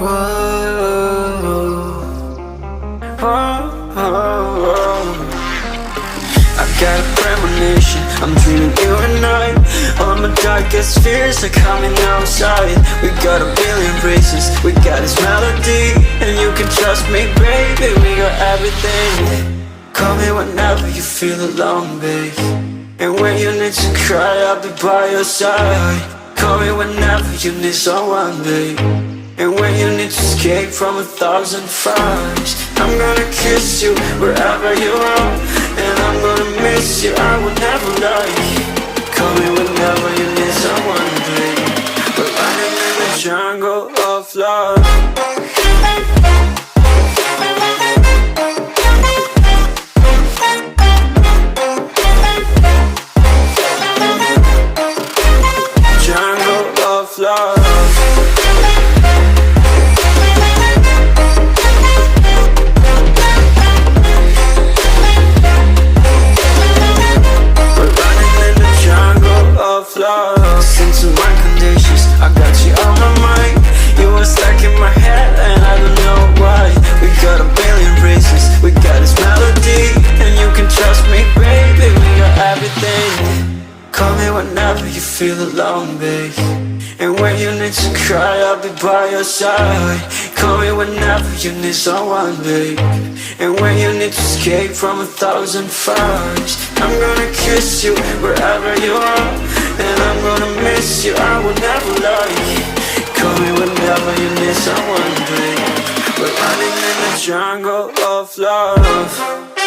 Whoa, I got a premonition, I'm dreaming you and I. All my darkest fears are coming outside. We got a billion races, we got this melody. And you can trust me, baby, we got everything. Call me whenever you feel alone, babe. And when you need to cry, I'll be by your side. Call me whenever you need someone, babe. And when you need to escape from 1,000 fires, I'm gonna kiss you wherever you are. And I'm gonna miss you, I will never lie. Call me whenever you need someone, babe. We're running in the jungle of love. Love. We're running in the jungle of love. Listen to my conditions, I got you on my mind. You were stuck in my head and I don't know why. We got a billion races, we got this melody. And you can trust me, baby, we got everything. Call me whenever you feel alone, babe. And when you need to cry, I'll be by your side. Call me whenever you need someone, babe. And when you need to escape from 1,000 fires, I'm gonna kiss you wherever you are. And I'm gonna miss you, I will never lie. Call me whenever you need someone, babe. We're running in the jungle of love.